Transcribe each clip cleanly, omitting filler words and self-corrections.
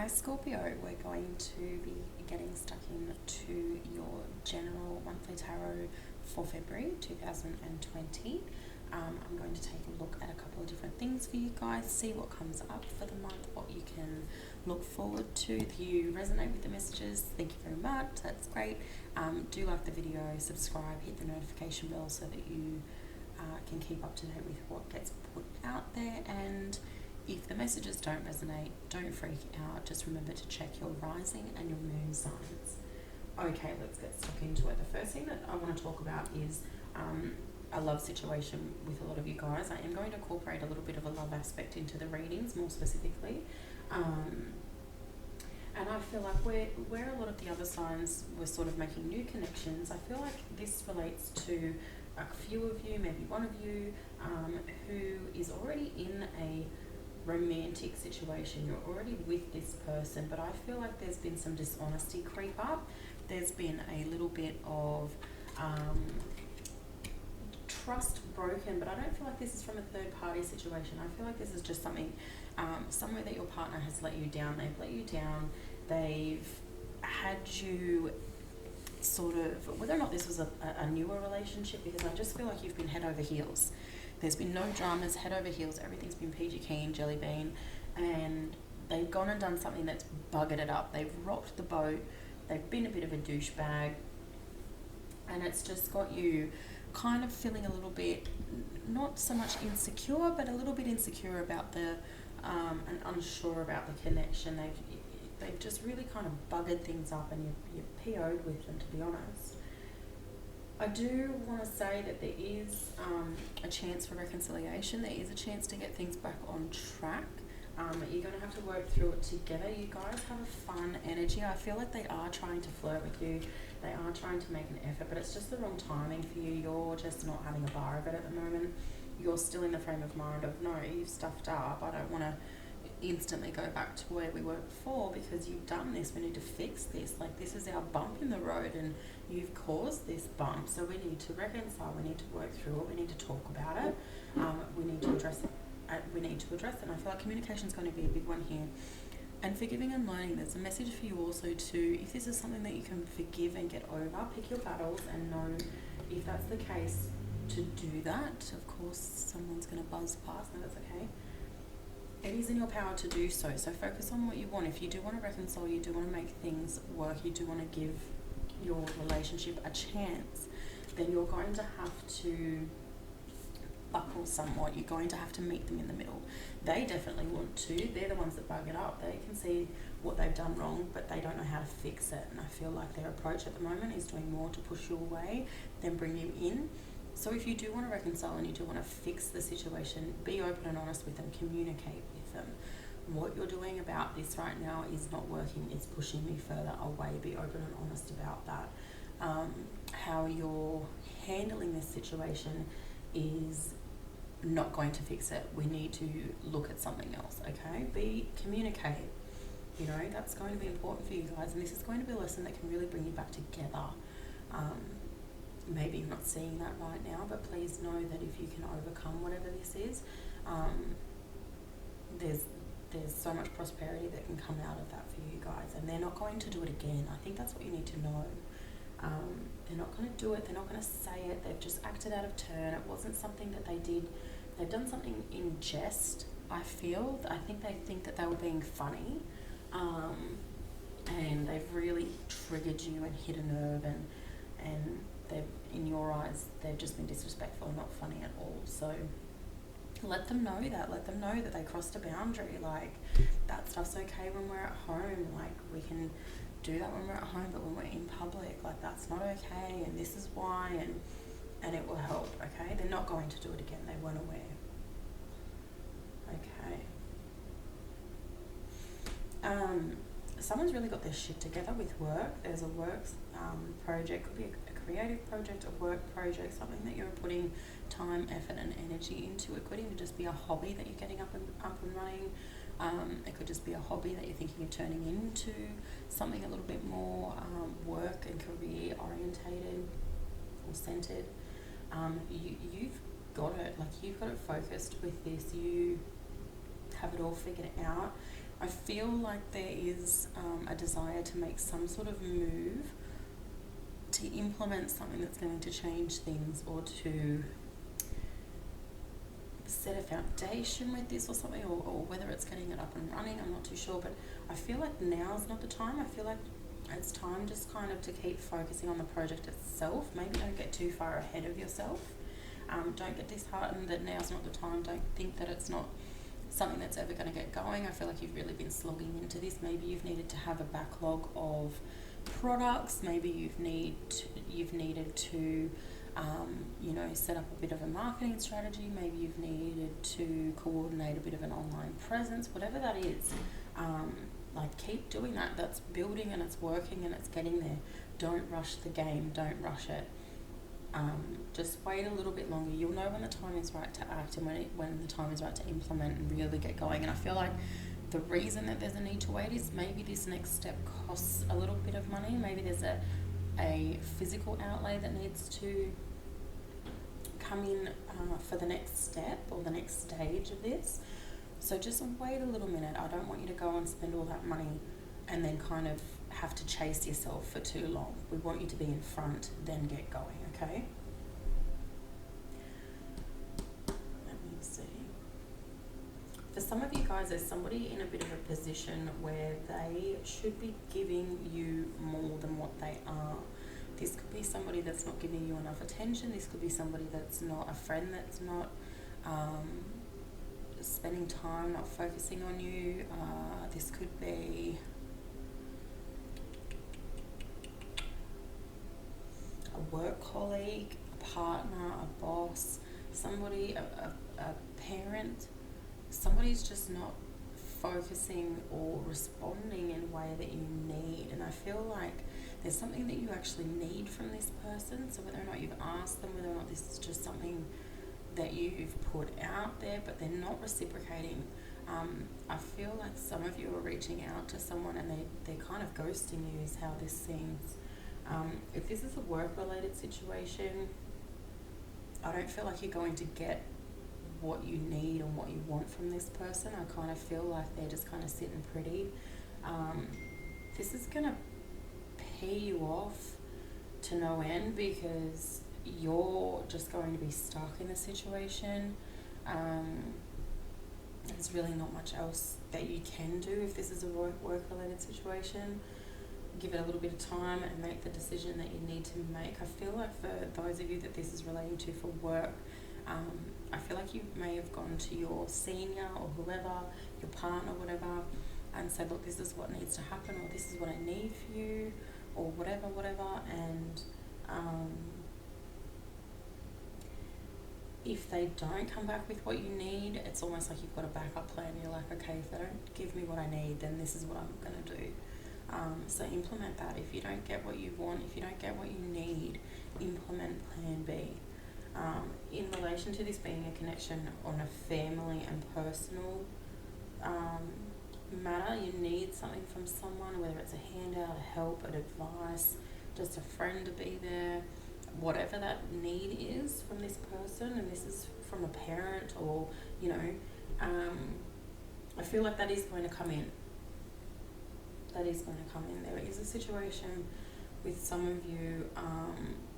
Hi Scorpio, we're going to be getting stuck into your general monthly tarot for February 2020. I'm going to take a look at a couple of different things for you guys, see what comes up for the month, what you can look forward to. If you resonate with the messages, thank you very much, that's great. Do like the video, subscribe, hit the notification bell so that you can keep up to date with what gets put out there. And if the messages don't resonate, don't freak out. Just remember to check your rising and your moon signs. Okay, let's get stuck into it. The first thing that I want to talk about is a love situation with a lot of you guys. I am going to incorporate a little bit of a love aspect into the readings, more specifically. And I feel like where a lot of the other signs were sort of making new connections, I feel like this relates to a few of you, maybe one of you, who is already in a romantic situation. You're already with this person, but I feel like there's been some dishonesty creep up. There's been a little bit of trust broken, but I don't feel like this is from a third party situation. I feel like this is just something somewhere that your partner has let you down. They've let you down. They've had you sort of, whether or not this was a newer relationship, because I just feel like you've been head over heels. There's been no dramas, head over heels, everything's been peachy keen, jelly bean, and they've gone and done something that's buggered it up. They've rocked the boat, they've been a bit of a douchebag, and it's just got you kind of feeling a little bit, not so much insecure, but a little bit insecure about the, and unsure about the connection. They've just really kind of buggered things up, and you're PO'd with them, to be honest. I do want to say that there is a chance for reconciliation. There is a chance to get things back on track. You're going to have to work through it together. You guys have a fun energy. I feel like they are trying to flirt with you. They are trying to make an effort, but it's just the wrong timing for you. You're just not having a bar of it at the moment. You're still in the frame of mind of, no, you've stuffed up. I don't want to instantly go back to where we were before because you've done this. We need to fix this. Like, this is our bump in the road and you've caused this bump, so we need to reconcile. We need to work through it. We need to talk about it. We need to address it. And I feel like communication is going to be a big one here. And forgiving and learning, there's a message for you also to, if this is something that you can forgive and get over, pick your battles and know if that's the case to do that. Of course, someone's going to buzz past, no, that's okay. It is in your power to do so. So focus on what you want. If you do want to reconcile, you do want to make things work, you do want to give your relationship a chance, then you're going to have to buckle somewhat. You're going to have to meet them in the middle. They definitely want to. They're the ones that bug it up. They can see what they've done wrong, but they don't know how to fix it. And I feel like their approach at the moment is doing more to push you away than bring you in. So if you do want to reconcile and you do want to fix the situation, be open and honest with them, communicate with them. What you're doing about this right now is not working, it's pushing me further away. Be open and honest about that. How you're handling this situation is not going to fix it. We need to look at something else, okay? Communicate. You know, that's going to be important for you guys, and this is going to be a lesson that can really bring you back together. Maybe you're not seeing that right now, but please know that if you can overcome whatever this is, there's so much prosperity that can come out of that for you guys, and they're not going to do it again. I think that's what you need to know. They're not going to do it, they're not going to say it, they've just acted out of turn. It wasn't something that they did. They've done something in jest, I feel. I think they think that they were being funny, and they've really triggered you and hit a nerve, and they've, in your eyes, they've just been disrespectful and not funny at all. So let them know that. Let them know that they crossed a boundary. Like, that stuff's okay when we're at home. Like, we can do that when we're at home, but when we're in public, like, that's not okay, and this is why, and it will help, okay? They're not going to do it again. They weren't aware. Okay. Someone's really got their shit together with work. There's a work project, could be a creative project, a work project, something that you're putting time, effort, and energy into. It could even just be a hobby that you're getting up and running. It could just be a hobby that you're thinking of turning into something a little bit more work and career orientated or centered. You've got it. Like, you've got it focused with this. You have it all figured out. I feel like there is a desire to make some sort of move to implement something that's going to change things, or to set a foundation with this or something, or whether it's getting it up and running, I'm not too sure. But I feel like now's not the time. I feel like it's time just kind of to keep focusing on the project itself. Maybe don't get too far ahead of yourself. Don't get disheartened that now's not the time. Don't think that it's not something that's ever going to get going. I feel like you've really been slogging into this. Maybe you've needed to have a backlog of products. Maybe you've needed to set up a bit of a marketing strategy. Maybe you've needed to coordinate a bit of an online presence. Whatever that is, keep doing that. That's building and it's working and it's getting there. Don't rush the game. Don't rush it. Just wait a little bit longer. You'll know when the time is right to act, and when the time is right to implement and really get going. And I feel like the reason that there's a need to wait is maybe this next step costs a little bit of money. Maybe there's a physical outlay that needs to come in for the next step or the next stage of this. So just wait a little minute. I don't want you to go and spend all that money and then kind of have to chase yourself for too long. We want you to be in front, then get going, okay? Let me see. For some of you guys, there's somebody in a bit of a position where they should be giving you more than what they are. This could be somebody that's not giving you enough attention. This could be somebody that's not a friend, that's not spending time, not focusing on you. This could be a work colleague, a partner, a boss, somebody, a parent. Somebody's just not focusing or responding in a way that you need. And I feel like there's something that you actually need from this person. So whether or not you've asked them, whether or not this is just something that you've put out there, but they're not reciprocating. I feel like some of you are reaching out to someone and they're kind of ghosting you, is how this seems. If this is a work-related situation, I don't feel like you're going to get what you need and what you want from this person. I kind of feel like they're just kind of sitting pretty. This is going to pay you off to no end, because you're just going to be stuck in a situation. There's really not much else that you can do if this is a work-related situation. Give it a little bit of time and make the decision that you need to make. I feel like for those of you that this is relating to for work, I feel like you may have gone to your senior or whoever, your partner, whatever, and said, look, this is what needs to happen, or this is what I need for you, or whatever, and if they don't come back with what you need, it's almost like you've got a backup plan. You're like, okay, if they don't give me what I need, then this is what I'm going to do. So implement that. If you don't get what you want, if you don't get what you need, implement plan B. In relation to this being a connection on a family and personal matter, you need something from someone, whether it's a handout, a help, an advice, just a friend to be there, whatever that need is from this person, and this is from a parent or, I feel like that is going to come in. That is going to come in. There is a situation with some of you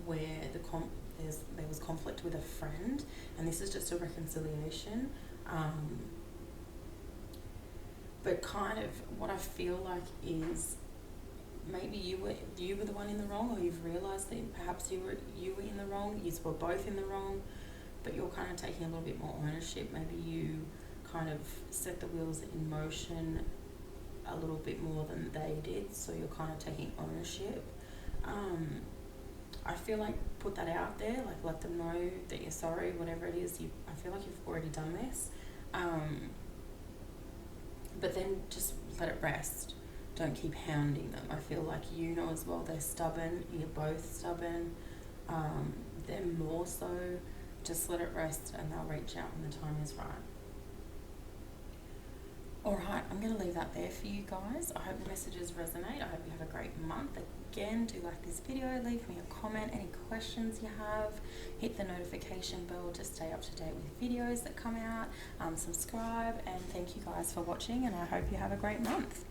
where there was conflict with a friend, and this is just a reconciliation. But kind of what I feel like is maybe you were the one in the wrong, or you've realised that perhaps you were in the wrong. You were both in the wrong, but you're kind of taking a little bit more ownership. Maybe you kind of set the wheels in motion a little bit more than they did, so you're kind of taking ownership. I feel like put that out there, like let them know that you're sorry, whatever it is. I feel like you've already done this, but then just let it rest. Don't keep hounding them. I feel like you know as well they're stubborn. You're both stubborn. They're more so. Just let it rest, and they'll reach out when the time is right. Alright, I'm going to leave that there for you guys. I hope the messages resonate. I hope you have a great month, a again, do like this video, leave me a comment, any questions you have, hit the notification bell to stay up to date with videos that come out, subscribe, and thank you guys for watching, and I hope you have a great month.